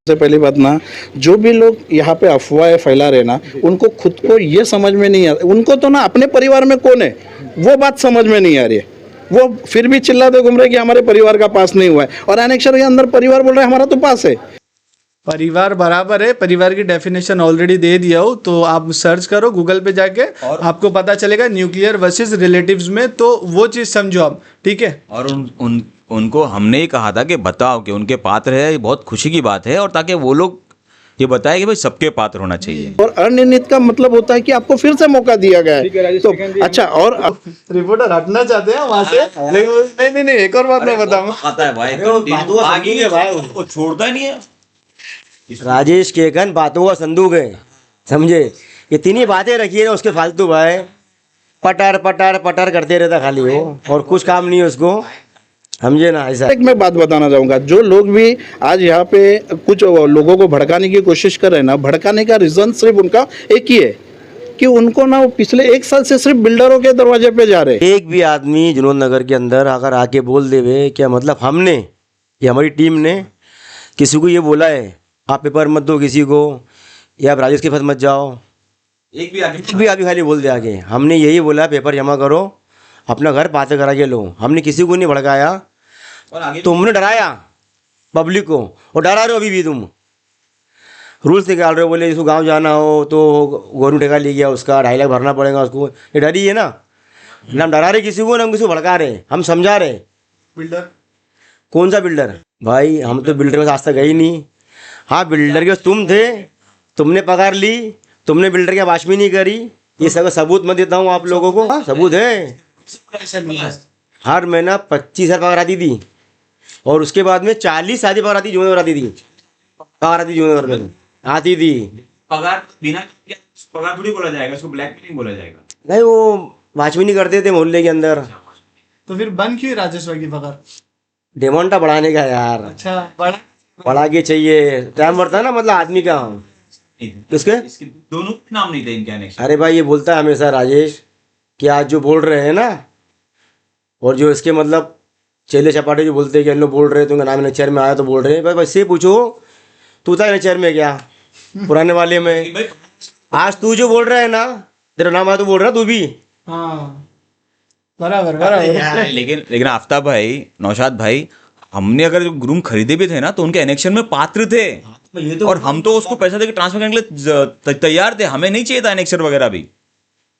सबसे पहली बात ना, जो भी लोग यहाँ पे अफवाहें फैला रहे ना, उनको खुद को ये समझ में नहीं आ, उनको तो ना अपने परिवार में कौन है वो बात समझ में नहीं आ रही है। वो फिर भी चिल्लाते घूम रहे कि हमारे परिवार का पास नहीं हुआ है, और एनेक्शन के अंदर परिवार बोल रहे हैं हमारा तो पास है। परिवार बराबर है, परिवार की डेफिनेशन ऑलरेडी दे दिया हो, तो आप सर्च करो गूगल पे जाके और आपको पता चलेगा न्यूक्लियर वर्सेस रिलेटिव्स में, तो वो चीज़ समझो आप, ठीक है। और उनको हमने ही कहा था कि बताओ कि उनके पात्र है, ये बहुत खुशी की बात है, और ताकि वो लोग ये बताए कि भाई सबके पात्र होना चाहिए। और अनिर्णित का मतलब होता है कि आपको फिर से मौका दिया गया है। तो अच्छा, और रिपोर्टर हटना चाहते हैं वहां से, लेकिन नहीं, एक और बात मैं बताऊं, आता है भाई, आगे भाई वो छोड़ता ही नहीं है। राजेश केकन बातों का संदूक है, समझे। इतनी बातें रखी है ना उसके फालतू भाई, पटर पटर पटर करते रहता खाली वो, और कुछ काम नहीं है उसको, समझे ना। ऐसा एक मैं बात बताना चाहूँगा, जो लोग भी आज यहाँ पे कुछ लोगों को भड़काने की कोशिश कर रहे हैं ना, भड़काने का रीज़न सिर्फ उनका एक ही है कि उनको ना वो पिछले 1 साल से सिर्फ बिल्डरों के दरवाजे पे जा रहे हैं। एक भी आदमी जुनून नगर के अंदर अगर आके बोल देवे क्या मतलब हमने या हमारी टीम ने किसी को ये बोला है आप पेपर मत दो किसी को, या आप राजेश के पास मत जाओ, एक भी आगे खाली बोल दे आगे हमने यही बोला पेपर जमा करो, अपना घर पाते करा के लो। हमने किसी को नहीं भड़काया, और आगे तुमने डराया पब्लिक को, और डरा रहे हो अभी भी तुम, रूल्स निकाल रहे हो। बोले इसको गांव जाना हो तो गवर्नमेंट ठेका ले गया, उसका 2.5 लाख भरना पड़ेगा उसको, ये डरी है ना। ना हम डरा रहे किसी को, ना हम किसी को भड़का रहे, हम समझा रहे। बिल्डर कौन सा बिल्डर भाई, हम तो बिल्डर के पास आज तक गए ही नहीं। हाँ बिल्डर के तुम थे, तुमने पगार ली, तुमने बिल्डर की वाशमी नहीं करी, ये सब सबूत मैं देता हूँ आप लोगों को। हाँ, सबूत है। हर महीना 25,000 पगार आती थी, और उसके बाद में 40 शादी पगार आती, जुम्मेदार आती थी, पगार आती जुम्मेदार आती थी। पगार बिना पगार थोड़ी बोला जाएगा, उसको ब्लैकमेलिंग बोला जाएगा। नहीं वो वाशमी नहीं करते थे मोहल्ले के अंदर। तो फिर बंद क्यों राजेश भाई की पगार? डिमांड बढ़ाने का यार, अच्छा, बड़ा बढ़ा के चाहिए, टाइम बढ़ता है ना, मतलब आदमी का। किसके इसके दोनों के नाम नहीं थे इनके annexation। अरे भाई ये बोलता है हमेशा राजेश कि आज जो बोल रहे हैं ना, और जो इसके मतलब चेले चपाटे जो बोलते हैं कि इन लोग बोल रहे हैं तुमका नाम नेचर में आया तो बोल रहे हैं, भाई से पूछो तू था नेचर में क्या पुराने वाले में। आज तू जो बोल रहा है ना, तेरा नाम आया तो बोल रहा तू भी। हाँ बराबर। लेकिन आफ्ताब भाई, नौशाद भाई, हमने अगर जो रूम खरीदे भी थे ना तो उनके एनेक्शन में पात्र थे, और हम तो उसको पैसा देकर ट्रांसफर करने के लिए तैयार थे, हमें नहीं चाहिए था एनेक्शन वगैरह भी।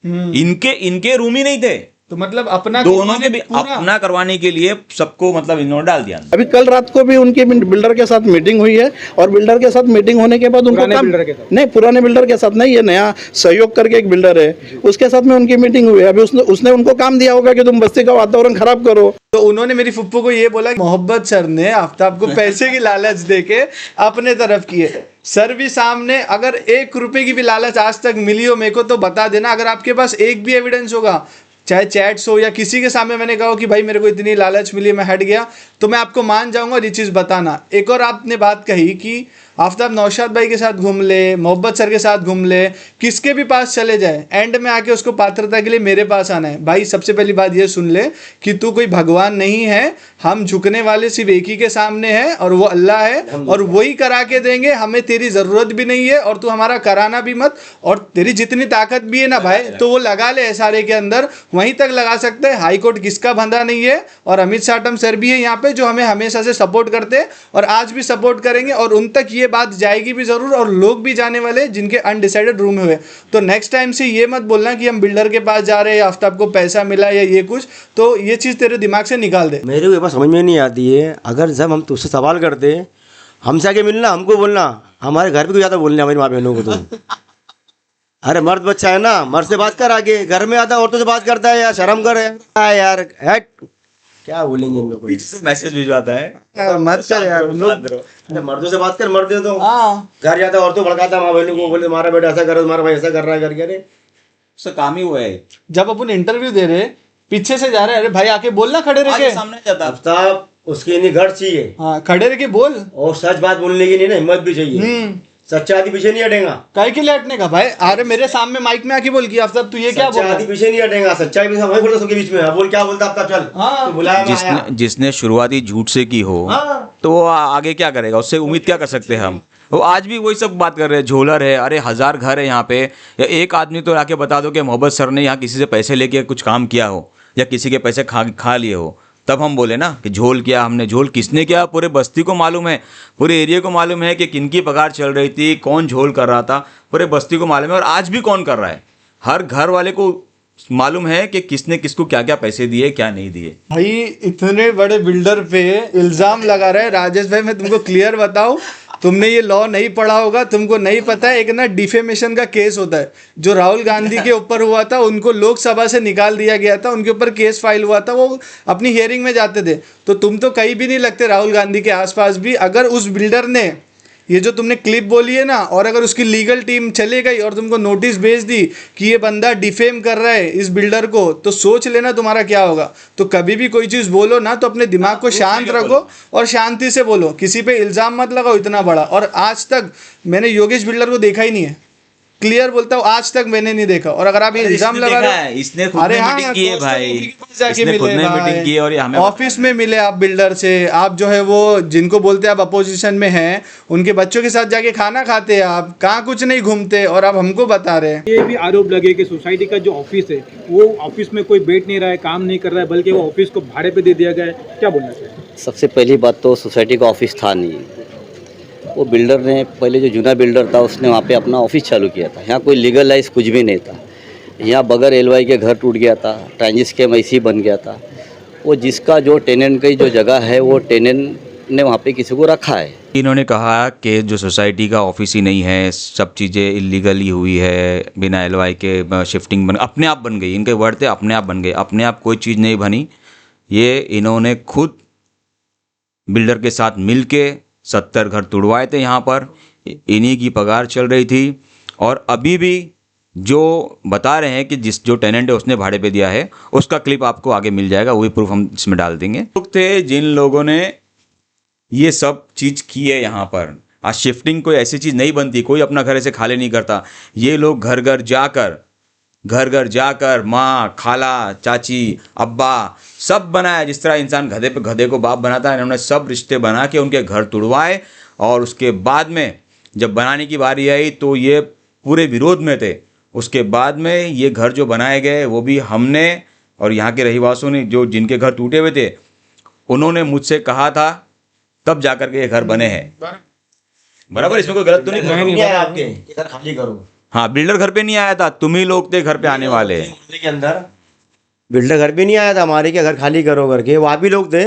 इनके रूम ही नहीं थे, तो मतलब अपना दोनों ने भी अपना करवाने के लिए सबको मतलब इन्होंने डाल दिया। अभी कल रात को भी उनकी बिल्डर के साथ मीटिंग हुई है, और बिल्डर के साथ मीटिंग होने के बाद उनको नहीं, पुराने बिल्डर के साथ नहीं, ये नया सहयोग करके एक बिल्डर है, उसके साथ में उनकी मीटिंग हुई है। अभी उसने उनको काम दिया होगा कि तुम बस्ती का वातावरण खराब करो। तो उन्होंने मेरी फुप्पो को ये बोला कि मोहब्बत सर ने आफ्ताब को पैसे की लालच देके अपने तरफ किए। सर भी सामने, अगर 1 रुपए की भी लालच आज तक मिली हो मेरे को तो बता देना। अगर आपके पास एक भी एविडेंस होगा, चाहे चैट्स हो या किसी के सामने मैंने कहा कि भाई मेरे को इतनी लालच मिली मैं हट गया, तो मैं आपको मान जाऊंगा और ये चीज़ बताना। एक और आपने बात कही कि आफ्ताब नौशाद भाई के साथ घूम ले, मोहब्बत सर के साथ घूम ले, किसके भी पास चले जाए, एंड में आके उसको पात्रता के लिए मेरे पास आना है। भाई सबसे पहली बात ये सुन ले कि तू कोई भगवान नहीं है, हम झुकने वाले सिर्फ एक ही के सामने हैं और वो अल्लाह है, और वही करा के देंगे, हमें तेरी ज़रूरत भी नहीं है और तू हमारा कराना भी मत। और तेरी जितनी ताकत भी है ना भाई, तो वो लगा ले SRA के अंदर, वहीं तक लगा सकते हैं। हाई कोर्ट किसका बंधा नहीं है, और अमित साटम सर भी है यहाँ पे जो हमें हमेशा से सपोर्ट करते हैं और आज भी सपोर्ट करेंगे, और उन तक ये बात जाएगी भी जरूर, और लोग भी जाने वाले जिनके अनडिसाइडेड रूम हुए। तो नेक्स्ट टाइम से ये मत बोलना कि हम बिल्डर के पास जा रहे हैं, आफ्ताब को पैसा मिला या ये कुछ, तो ये चीज़ तेरे दिमाग से निकाल दे। मेरे को ये बात समझ में नहीं आती है, अगर जब हम तुझसे सवाल करते हमसे आके मिलना, हमको बोलना, हमारे घर पे क्यों जाता बोलने हमारी माँ बहनों को तो अरे मर्द बच्चा है ना, मर्द से बात कर, आगे घर में आता औरतों से बात करता है यार, शर्म कर यार, हट क्या बोलेंगे इन लोग। मैसेज भिजवाता है, मत कर यार। मर्दों से बात कर, मर्द तो घर जाता औरतों भड़काता माँ बहनों को, बोले तुम्हारा बेटा ऐसा करो, तुम्हारा भाई ऐसा कर रहा है करके। अरे उसका काम ही हुआ है। जब अपन इंटरव्यू दे रहे पीछे से जा रहे हैं, अरे भाई आके बोलना, खड़े रह के सामने जाता। आफ्ताब उसकी नहीं घर चाहिए, हाँ खड़े रह के बोल, और सच बात बोलने की नहीं ना हिम्मत भी चाहिए। सच्चा आदमी पीछे नहीं हटेगा। काय के लिए हटने का भाई? अरे मेरे सामने माइक में आके बोल की आफ्ताब तू ये क्या बोल सच्चा रहा आदमी है? पीछे नहीं हटेगा। सच्चाई भी वही बोलता सबके बीच में। अब बोल क्या बोलता आफ्ताब, चल हाँ। तू बुलाया मैं आया। जिसने शुरुआती झूठ से की हो हाँ। तो वो आगे क्या करेगा? उससे उम्मीद क्या कर सकते हैं हम? वो आज भी वही सब बात कर रहे हैं, झोलर है, अरे 1000 घर है यहाँ पे। या एक आदमी तो आके बता दो कि मोहब्बत सर ने यहाँ किसी से पैसे लेके कुछ काम किया हो या किसी के पैसे खा लिए हो, तब हम बोले ना कि झोल किया हमने। झोल किसने किया? पूरे बस्ती को मालूम है, पूरे एरिया को मालूम है कि किनकी पगार चल रही थी, कौन झोल कर रहा था, पूरे बस्ती को मालूम है। और आज भी कौन कर रहा है, हर घर वाले को मालूम है कि किसने किसको क्या क्या पैसे दिए, क्या नहीं दिए। भाई इतने बड़े बिल्डर पे इल्जाम लगा रहे हैं। राजेश भाई मैं तुमको क्लियर बताऊं, तुमने ये लॉ नहीं पढ़ा होगा, तुमको नहीं पता है। एक ना डिफेमेशन का केस होता है जो राहुल गांधी के ऊपर हुआ था, उनको लोकसभा से निकाल दिया गया था, उनके ऊपर केस फाइल हुआ था, वो अपनी हियरिंग में जाते थे। तो तुम तो कहीं भी नहीं लगते राहुल गांधी के आसपास भी। अगर उस बिल्डर ने ये जो तुमने क्लिप बोली है ना, और अगर उसकी लीगल टीम चली गई और तुमको नोटिस भेज दी कि ये बंदा डिफेम कर रहा है इस बिल्डर को, तो सोच लेना तुम्हारा क्या होगा। तो कभी भी कोई चीज़ बोलो ना तो अपने दिमाग को शांत रखो और शांति से बोलो, किसी पे इल्ज़ाम मत लगाओ इतना बड़ा। और आज तक मैंने योगेश बिल्डर को देखा ही नहीं है, क्लियर बोलता हूँ, आज तक मैंने नहीं देखा। और अगर आप ये इल्जाम लगा रहे हो, इसने खुद ने मीटिंग की है भाई, इसने खुद ने मीटिंग की है और ये हमें ऑफिस में मिले आप बिल्डर से, आप जो है वो जिनको बोलते हैं आप अपोजिशन में हैं, उनके बच्चों के साथ जाके खाना खाते हैं, आप कहाँ कुछ नहीं घूमते और आप हमको बता रहे हैं। ये भी आरोप लगे कि सोसाइटी का जो ऑफिस है वो ऑफिस में कोई बैठ नहीं रहा है, काम नहीं कर रहा है, बल्कि वो ऑफिस को भाड़े पे दे दिया गया है। क्या बोलना चाहिए? सबसे पहली बात तो सोसाइटी का ऑफिस था नहीं, वो बिल्डर ने पहले जो जूना बिल्डर था उसने वहाँ पे अपना ऑफिस चालू किया था। यहाँ कोई लीगलाइज कुछ भी नहीं था। यहाँ बगैर एलवाई के घर टूट गया था, ट्रांजिट स्कीम ऐसे ही बन गया था। वो जिसका जो टेनेंट की जो जगह है वो टेनेंट ने वहाँ पे किसी को रखा है। इन्होंने कहा कि जो सोसाइटी का ऑफिस ही नहीं है, सब चीज़ें इलीगली हुई है, बिना एलवाई के शिफ्टिंग बन अपने आप बन गई। इनके वर्ड थे अपने आप बन गए, अपने आप कोई चीज़ नहीं बनी। ये इन्होंने खुद बिल्डर के साथ मिलके 70 घर तुड़वाए थे यहाँ पर, इन्हीं की पगार चल रही थी। और अभी भी जो बता रहे हैं कि जो टेनेंट है उसने भाड़े पे दिया है, उसका क्लिप आपको आगे मिल जाएगा, वही प्रूफ हम इसमें डाल देंगे। लोग थे जिन लोगों ने ये सब चीज़ की है यहाँ पर। आज शिफ्टिंग कोई ऐसी चीज़ नहीं बनती, कोई अपना घर ऐसे खाली नहीं करता। ये लोग घर घर जाकर माँ, खाला, चाची, अब्बा सब बनाया। जिस तरह इंसान गधे को बाप बनाता है, इन्होंने सब रिश्ते बना के उनके घर तुड़वाए। और उसके बाद में जब बनाने की बारी आई तो ये पूरे विरोध में थे। उसके बाद में ये घर जो बनाए गए वो भी हमने और यहाँ के रहीवासियों ने, जो जिनके घर टूटे हुए थे, उन्होंने मुझसे कहा था, तब जाकर के ये घर बने हैं। बराबर, इसमें कोई गलत तो नहीं है आपके इधर खाली करो। हाँ, बिल्डर घर पे नहीं आया था, तुम ही लोग थे घर पे आने वाले। के अंदर बिल्डर घर पे नहीं आया था, हमारे क्या घर खाली करो करके। वो आप ही लोग थे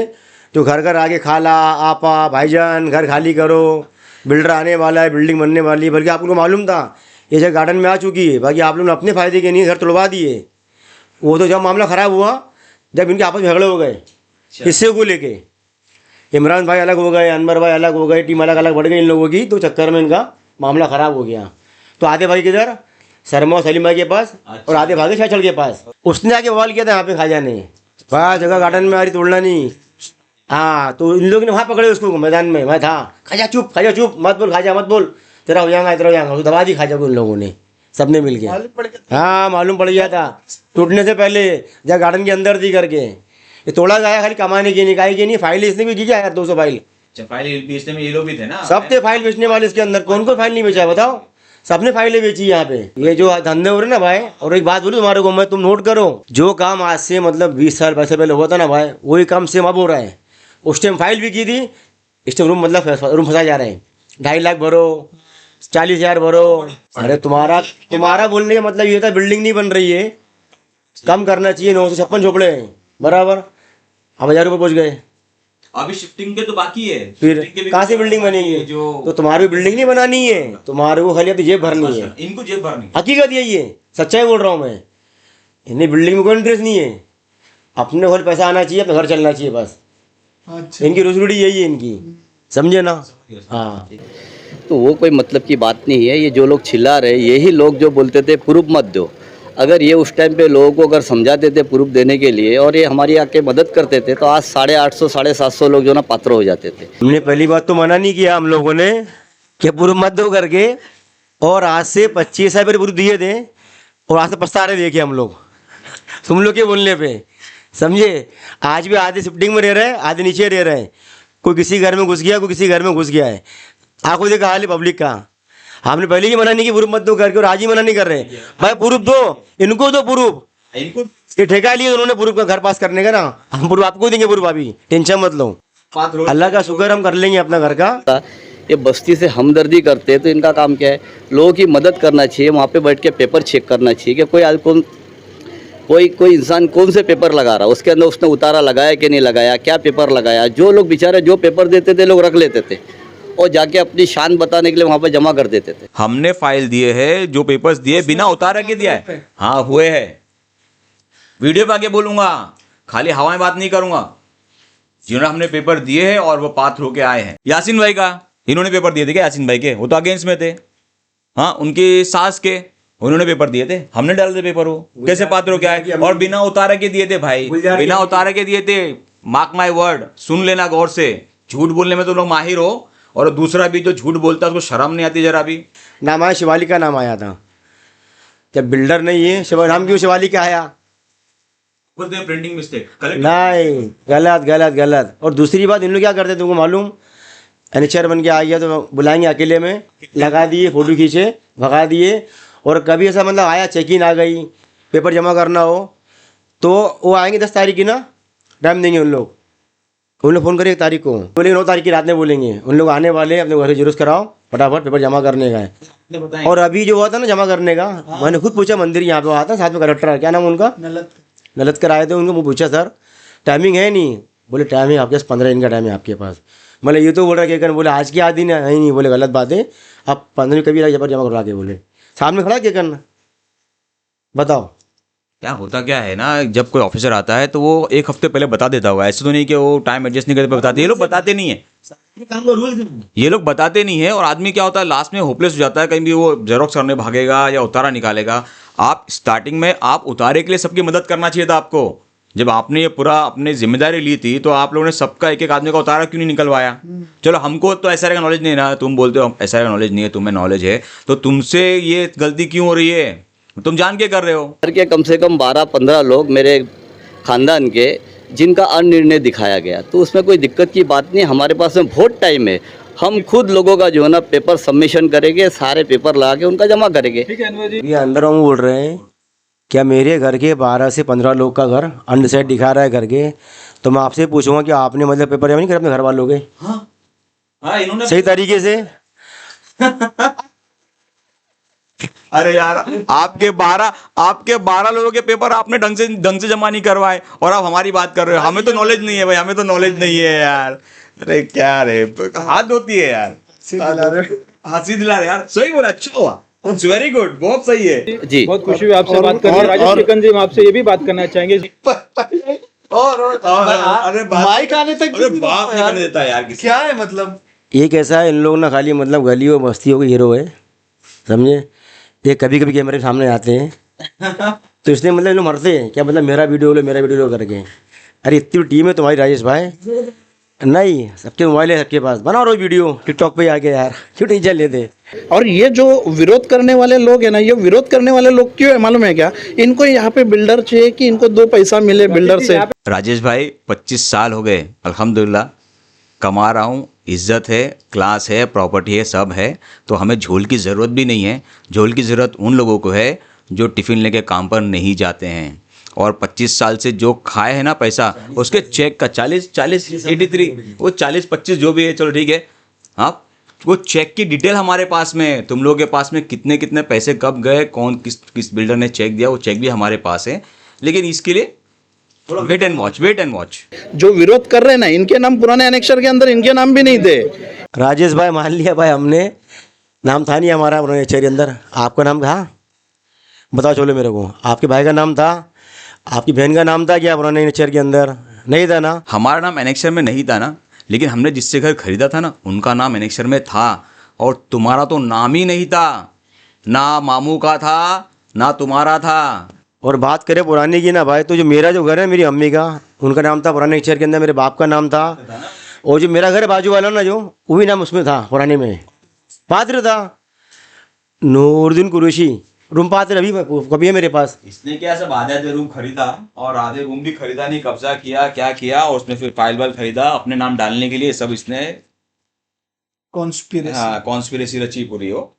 जो घर घर आके खाला, आपा, भाईजान घर खाली करो, बिल्डर आने वाला है, बिल्डिंग बनने वाली है। बल्कि आपको मालूम था ये जगह गार्डन में आ चुकी है, बाकी आप लोगों ने अपने फ़ायदे के नहीं घर तुड़वा दिए। वो तो जब मामला ख़राब हुआ, जब इनके आपस में झगड़े हो गए हिस्से को लेके, इमरान भाई अलग हो गए, अनवर भाई अलग हो गए, टीम अलग अलग बढ़ गई इन लोगों की, तो चक्कर में इनका मामला ख़राब हो गया। तो आधे भाई किधर, शर्मा और सलीम भाई के पास, और आधे भागे शाचल के पास। उसने आके बवाल किया था यहाँ पे खाजा ने, भाई जगह गार्डन में आ रही तोड़ना नहीं। हाँ, तो इन लोगों ने वहाँ पकड़े उसको मैदान में। मैं था, खाजा चुप मत बोल, खाजा मत बोल, तेरा हो जाएगा तेरा हो जाएगा। तो दबा दी खाजा को इन लोगों ने, सबने मिल के। हाँ, मालूम पड़ गया था टूटने से पहले, जहाँ गार्डन के अंदर थी करके। ये तोड़ा गया खाली कमाने की, निकाय की नहीं। फाइल इसने भी की क्या यार, 200 फाइल। फाइल बेचने में ये लोग भी थे ना, सब थे फाइल बेचने वाले इसके अंदर। कौन कौन फाइल नहीं बेचा है बताओ? सबने फाइलें बेची यहाँ पे। ये जो धंधे हो रहे ना भाई, और एक बात बोलूं तुम्हारे को मैं, तुम नोट करो, जो काम आज से मतलब 20 साल पैसे पहले हुआ था ना भाई, वही काम सेम अब हो रहा है। उस टाइम फाइल भी की थी, इस टाइम रूम मतलब रूम फंसाए जा रहे हैं। 2.5 लाख भरो, 40,000 भरो। अरे तुम्हारा बोलने का मतलब ये था बिल्डिंग नहीं बन रही है, कम करना चाहिए। 956 झोपड़े हैं बराबर, अब 1000 रुपये पहुँच गए। अभी शिफ्टिंग के तो बाकी है, फिर कहाँ से बिल्डिंग बनेगी? तो तुम्हारी बिल्डिंग नहीं बनानी है, तुम्हारे को खाली अपनी जेब भरनी है। इनको जेब भरनी, हकीकत यही है, सच्चाई बोल रहा हूँ मैं। इन्हें बिल्डिंग में कोई इंटरेस्ट नहीं है, अपने को पैसा आना चाहिए, अपना घर चलना चाहिए बस। अच्छा, इनकी रोजी यही है इनकी, समझे ना? हाँ, तो वो कोई मतलब की बात नहीं है। ये जो लोग चिल्ला रहे, यही लोग जो बोलते थे प्रूफ मत दो, अगर ये उस टाइम पे लोगों को अगर समझाते थे प्रूफ देने के लिए, और ये हमारी आके मदद करते थे, तो आज 850 750 लोग जो ना पात्र हो जाते थे। हमने पहली बात तो मना नहीं किया हम लोगों ने कि प्रूफ मत दो करके, और आज से 25 साल पहले प्रूफ दिए थे और आज से पछता रहे देखिए हम लोग तुम लोग के बोलने पे, समझे। आज भी आधे शिफ्टिंग में रह रहे हैं, आधे नीचे रह रहे हैं, कोई किसी घर में घुस गया, कोई किसी घर में घुस गया है। आपको देखा हाल है पब्लिक का। हमने पहले ही मना नहीं कि प्रूफ मत दो करके, और आज ही मना नहीं कर रहे। भाई प्रूफ दो, इनको दो प्रूफ, इनको ये ठेका लिए उन्होंने प्रूफ का घर पास करने का ना, हम प्रूफ आपको देंगे प्रूफ, अभी टेंशन मत लो। अल्लाह का शुक्र हम कर लेंगे अपना घर का। ये बस्ती से हमदर्दी करते हैं, तो इनका काम क्या है, लोगों की मदद करना चाहिए, वहाँ पे बैठ के पेपर चेक करना चाहिए कि कोई इंसान कौन से पेपर लगा रहा, उसके अंदर उसने उतारा लगाया कि नहीं लगाया, क्या पेपर लगाया। जो लोग बेचारे जो पेपर देते थे लोग रख लेते थे और जाके अपनी शान बताने के लिए वहाँ पे जमा कर देते थे। हमने फाइल दिए है, जो पेपर्स दिए बिना उतारा के दिया है। हाँ हुए है, वीडियो पे आके बोलूंगा, खाली हवा में बात नहीं करूंगा। जिन्होंने हमने पेपर दिए हैं और वो पात्र होके आए हैं। यासीन भाई का, इन्होंने पेपर दिए थे क्या यासीन भाई के? वो तो अगेंस्ट में थे। हाँ, उनकी सास के, उन्होंने पेपर दिए थे, हमने डाल दे पेपर। वो कैसे पात्र होके आए? और बिना उतारा के दिए थे भाई, बिना उतारा के दिए थे। मार्क माई वर्ड, सुन लेना गौर से। झूठ बोलने में तो लोग माहिर हो, और दूसरा भी जो झूठ बोलता है उसको शर्म नहीं आती जरा भी। नाम आया शिवालिक का नाम आया था, जब बिल्डर नहीं है नाम क्यों शिवालिक का आया? प्रिंटिंग मिस्टेक नहीं, गलत गलत गलत। और दूसरी बात, इन लोग क्या करते तुमको मालूम? एनएचआर बन के आ गया तो बुलाएंगे अकेले में, लगा दिए, फोटो खींचे, भगा दिए। और कभी ऐसा मतलब आया, चेक इन आ गई, पेपर जमा करना हो तो वो आएंगे 10 तारीख की ना, टाइम देंगे उन लोग फ़ोन करें 1 तारीख को, बोलेंगे 9 तारीख की रात में बोलेंगे उन लोग आने वाले, अपने घर से जुलूस कराओ, फटाफट पेपर जमा करने का है। और अभी जो हुआ था ना जमा करने का, मैंने खुद पूछा, मंदिर यहाँ पे हुआ था, साथ में कलेक्टर, क्या नाम उनका, नलत कर आए थे, उनको मैं पूछा सर टाइमिंग है नहीं? बोले टाइम है आपके पास, 15 दिन का टाइम है आपके पास। मतलब ये तो बोल रहा है कि बोले आज की आज दिन है नहीं, बोले गलत बात है, आप 15 कभी पेपर जमा करवा के, बोले सामने खड़ा क्या करना, बताओ। क्या होता क्या है ना, जब कोई ऑफिसर आता है तो वो 1 हफ्ते पहले बता देता होगा। ऐसे तो नहीं कि वो टाइम एडजस्ट नहीं करते बताते। ये लोग बताते नहीं है, ये लोग बताते नहीं है। और आदमी क्या होता है, लास्ट में होपलेस हो जाता है, कहीं भी वो जेरोक्स करने भागेगा या उतारा निकालेगा। आप स्टार्टिंग में आप उतारे के लिए सबकी मदद करना चाहिए था आपको। जब आपने ये पूरा अपनी जिम्मेदारी ली थी तो आप लोगों ने सबका एक आदमी का उतारा क्यों नहीं निकलवाया? चलो हमको तो एसआरए का नॉलेज नहीं ना, तुम बोलते हो एसआरए का नॉलेज नहीं है, तुम्हें नॉलेज है, तो तुमसे ये गलती क्यों हो रही है? तुम जान के कर रहे हो। करके कम से कम 12-15 लोग मेरे खानदान के, जिनका अनिर्णय दिखाया गया, तो उसमें कोई दिक्कत की बात नहीं। हमारे पास में बहुत टाइम है, हम खुद लोगों का जो है ना पेपर सबमिशन करेंगे, सारे पेपर लगा के उनका जमा करेंगे। ठीक है अनवर जी। ये अंदर हम बोल रहे हैं क्या मेरे घर के 12 से 15 लोग का घर अनडिसाइड दिखा रहा है घर के, तो मैं आपसे पूछूंगा कि आपने मतलब पेपर जमा नहीं करे अपने घर वालों के? हाँ, इन्होंने सही तरीके से। अरे यार, आपके 12 लोगों के पेपर आपने ढंग से जमा नहीं करवाए और आप हमारी बात कर रहे हो। हमें तो नॉलेज नहीं है भाई, हमें तो नॉलेज नहीं है यार। अरे क्या रे, हाथ धोती है यार, हंसी दिला रहे यार। सही बोला, अच्छा हुआ, इट्स वेरी गुड, बहुत सही है जी। बहुत खुशी हुई आपसे बात करके। राजेश टिकन जी, हम आपसे ये भी बात करना चाहेंगे। अरे माइक आने तक बात नहीं करने देता यार किसी। क्या है मतलब, ये कैसा है, इन लोग ना खाली मतलब गलियों बस्तियों के हीरो है, समझे। ये कभी कभी कैमरे के सामने आते हैं तो इसलिए मतलब इन लोग मरते हैं क्या, मतलब मेरा वीडियो लो, मेरा वीडियो लो करके। अरे इतनी टीम है तुम्हारी राजेश भाई, नहीं सबके मोबाइल है, सबके पास, बनाओ रोज वीडियो टिकटॉक पे आके यार, क्यों टेंशन लेते। और ये जो विरोध करने वाले लोग हैं ना, ये विरोध करने वाले लोग क्यों है मालूम है क्या? इनको यहाँ पे बिल्डर चाहिए कि इनको 2 पैसा मिले बिल्डर से। राजेश भाई 25 साल हो गए अल्हम्दुलिल्लाह, कमा रहा हूँ, इज्जत है, क्लास है, प्रॉपर्टी है, सब है, तो हमें झोल की ज़रूरत भी नहीं है। झोल की ज़रूरत उन लोगों को है जो टिफ़िन लेके काम पर नहीं जाते हैं और 25 साल से जो खाए हैं ना पैसा, उसके चेक का 83 वो 40-25 जो भी है, चलो ठीक है, आप वो चेक की डिटेल हमारे पास में है। तुम लोगों के पास में कितने कितने पैसे कब गए, कौन किस बिल्डर ने चेक दिया, वो चेक भी हमारे पास है। लेकिन इसके लिए वेट एंड वॉच। जो विरोध कर रहे हैं ना, इनके नाम पुराने एनेक्शर के अंदर इनके नाम भी नहीं थे। राजेश भाई मान लिया भाई, हमने नाम था नहीं हमारा पुराने के अंदर, आपका नाम था? बताओ चलो मेरे को, आपके भाई का नाम था, आपकी बहन का नाम था क्या पुराने नेचर के अंदर? नहीं था ना। हमारा नाम एनेक्शर में नहीं था ना, लेकिन हमने जिससे घर खरीदा था ना, उनका नाम एनेक्शर में था। और तुम्हारा तो नाम ही नहीं था, ना मामू का था ना तुम्हारा था। और बात करें पुराने की ना भाई, तो जो मेरा जो घर है मेरी अम्मी का, उनका नाम था पुराने नेचर के अंदर, मेरे बाप का नाम था। और जो मेरा घर है बाजू वाला ना, जो वो भी नाम उसमें था पुराने में, पात्र था। नूरुद्दीन कुरैशी रूम पात्र अभी कभी है मेरे पास। इसने क्या सब आधे रूम खरीदा और आधे रूम भी खरीदा नहीं, कब्जा किया, क्या किया, और उसने फिर फाइल वाइल खरीदा अपने नाम डालने के लिए, सब इसने कॉन्स्पिरेसी रची पूरी हो।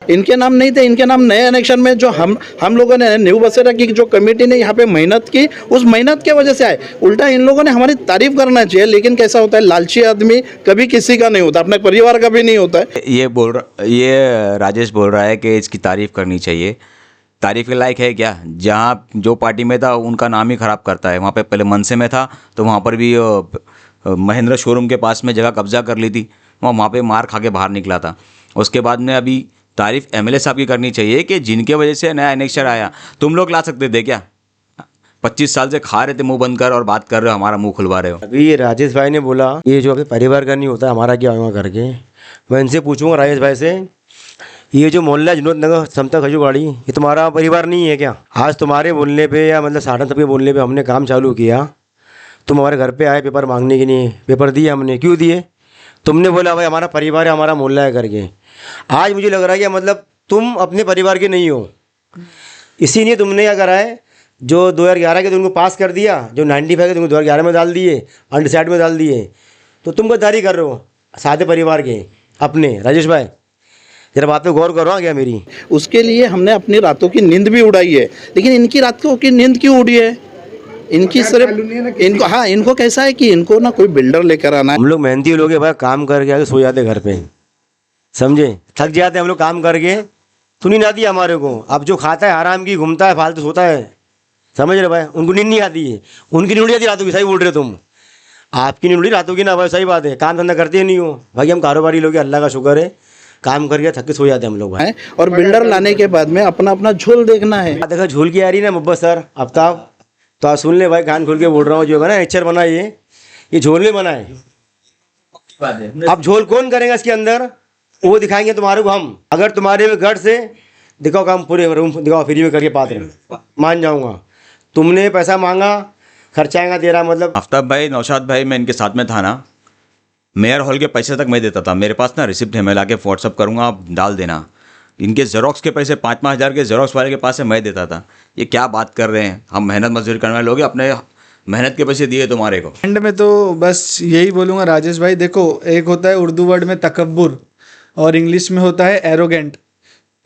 इनके नाम नहीं थे, इनके नाम नए इलेक्शन में जो हम लोगों ने न्यू बसेरा की जो कमेटी ने यहाँ पे मेहनत की, उस मेहनत के वजह से आए। उल्टा इन लोगों ने हमारी तारीफ करना चाहिए, लेकिन कैसा होता है, लालची आदमी कभी किसी का नहीं होता, अपने परिवार का भी नहीं होता है। ये राजेश बोल रहा है कि इसकी तारीफ करनी चाहिए। तारीफ के लायक है क्या? जहाँ जो पार्टी में था उनका नाम ही खराब करता है। वहाँ पे पहले मनसे में था तो वहाँ पर भी महिंद्रा शोरूम के पास में जगह कब्जा कर ली थी, वहाँ पे मार खा के बाहर निकला था। उसके बाद में अभी तारीफ एमएलए साहब की करनी चाहिए कि जिनके वजह से नया एनेक्शन आया। तुम लोग ला सकते थे क्या? 25 साल से खा रहे थे मुंह बंद कर, और बात कर रहे हो, हमारा मुंह खुलवा रहे हो। अभी ये राजेश भाई ने बोला ये जो अपने परिवार का नहीं होता हमारा क्या होगा करके, मैं इनसे पूछूंगा राजेश भाई से, ये जो मोहल्ला जनोद नगर समता खजूवाड़ी, ये तुम्हारा परिवार नहीं है क्या? आज तुम्हारे बोलने पे या मतलब साधन सबके बोलने पे हमने काम चालू किया, तुम हमारे घर पे आए पेपर मांगने के लिए, पेपर दिए हमने, क्यों दिए? तुमने बोला भाई हमारा परिवार है, हमारा मोहल्ला है करके। आज मुझे लग रहा है कि मतलब तुम अपने परिवार के नहीं हो, इसीलिए तुमने क्या करा है, जो 2011 के तुमको पास कर दिया, जो 95 के तुमको 2011 में डाल दिए, अनडिसाइड में डाल दिए, तो तुम गद्दारी कर रहे हो सादे परिवार के अपने। राजेश भाई जरा बात पे गौर करो क्या मेरी। उसके लिए हमने अपनी रातों की नींद भी उड़ाई है, लेकिन इनकी रातों की नींद क्यों उड़ी है? इनकी सिर्फ इनको, हाँ, इनको कैसा है कि इनको ना कोई बिल्डर लेकर आना है। हम लोग मेहनती लोग हैं भाई, काम करके आके सो जाते घर पे, समझे, थक जाते हम लोग काम करके, तो नींद आती है हमारे को। अब जो खाता है आराम की, घूमता है, फालतू सोता है, समझ रहे भाई, उनको नींद नहीं आती है। उनकी नींद आती रातों की, सही बोल रहे हो तुम, आपकी नींद रातों की ना भाई, सही बात है। काम धंधा करते ही नहीं हो भाई, हम कारोबारी लोग हैं, अल्लाह का शुक्र है, काम करके थक के सो जाते हैं हम लोग भाई। और बिल्डर लाने के बाद में अपना अपना झोल देखना है। देखा झोल की आ रही ना मोहब्बत सर आफ्ताब, तो आप सुन ले भाई, कान खोल के बोल रहा हूँ, जो है ना एचर बना ये झोल में बना है। अब झोल कौन करेगा इसके अंदर, वो दिखाएंगे तुम्हारे को हम। अगर तुम्हारे में गढ़ से दिखाओ, काम पूरे रूम दिखाओ फ्री में करके पात्र, मान जाऊंगा। तुमने पैसा मांगा, खर्चाएगा तेरा, मतलब आफ्ताब भाई, नौशाद भाई, मैं इनके साथ में था ना, मेयर हॉल के पैसे तक मैं देता था। मेरे पास ना रिसिप्ट है, मैं लाके व्हाट्सअप करूँगा, आप डाल देना। इनके जेरोक्स के पैसे 5-5 हज़ार के जेरोक्स वाले के पास से मैं देता था। ये क्या बात कर रहे हैं? हम मेहनत मजदूरी करने वाले लोग हैं, अपने मेहनत के पैसे दिए तुम्हारे को। एंड में तो बस यही बोलूँगा राजेश भाई, देखो, एक होता है उर्दू वर्ड में तकब्बुर और इंग्लिश में होता है एरोगेंट।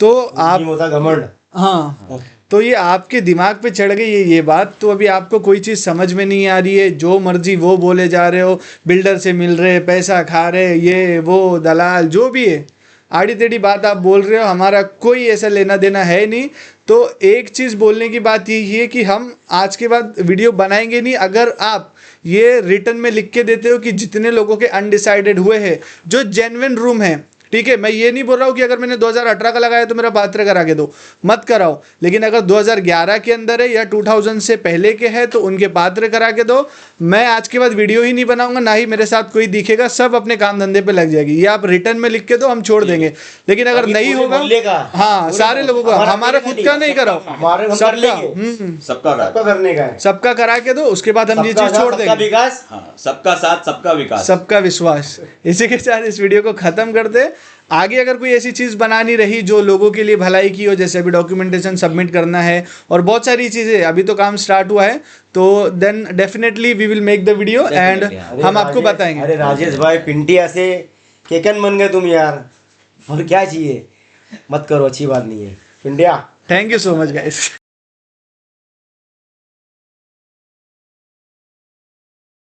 तो आप होता घमंड, हाँ, तो ये आपके दिमाग पे चढ़ गई है ये बात, तो अभी आपको कोई चीज़ समझ में नहीं आ रही है, जो मर्जी वो बोले जा रहे हो, बिल्डर से मिल रहे, पैसा खा रहे, ये वो दलाल जो भी है, आड़ी टेढ़ी बात आप बोल रहे हो, हमारा कोई ऐसा लेना देना है नहीं। तो एक चीज़ बोलने की बात यही है कि हम आज के बाद वीडियो बनाएंगे नहीं अगर आप ये रिटर्न में लिख के देते हो कि जितने लोगों के अनडिसाइडेड हुए हैं, जो जेन्युइन रूम है, ठीक है। मैं ये नहीं बोल रहा हूँ कि अगर मैंने 2018 का लगाया तो मेरा पात्र करा के दो, मत कराओ, लेकिन अगर 2011 के अंदर है या 2000 से पहले के है तो उनके पात्र करा के दो। मैं आज के बाद वीडियो ही नहीं बनाऊंगा, ना ही मेरे साथ कोई दिखेगा, सब अपने काम धंधे पे लग जाएगी। ये आप रिटर्न में लिख के दो, हम छोड़ देंगे, लेकिन अगर नहीं होगा, हाँ, सारे लोगों का, हमारा खुद का नहीं कराओ, सबका करने का है, सबका करा के दो, उसके बाद हम ये चीज छोड़ देंगे। सबका साथ, सबका विकास, सबका विश्वास। इसी के साथ इस वीडियो को खत्म करते। आगे अगर कोई ऐसी चीज़ बनानी रही जो लोगों के लिए भलाई की हो, जैसे अभी डॉक्यूमेंटेशन सबमिट करना है और बहुत सारी चीज़ें, अभी तो काम स्टार्ट हुआ है, तो then definitely we will make the video and हम आपको बताएंगे। अरे राजेश भाई, पिंटिया से केकन बन गए तुम यार, और क्या चाहिए, मत करो, अच्छी बात नहीं है Pintiya. Thank you so much guys.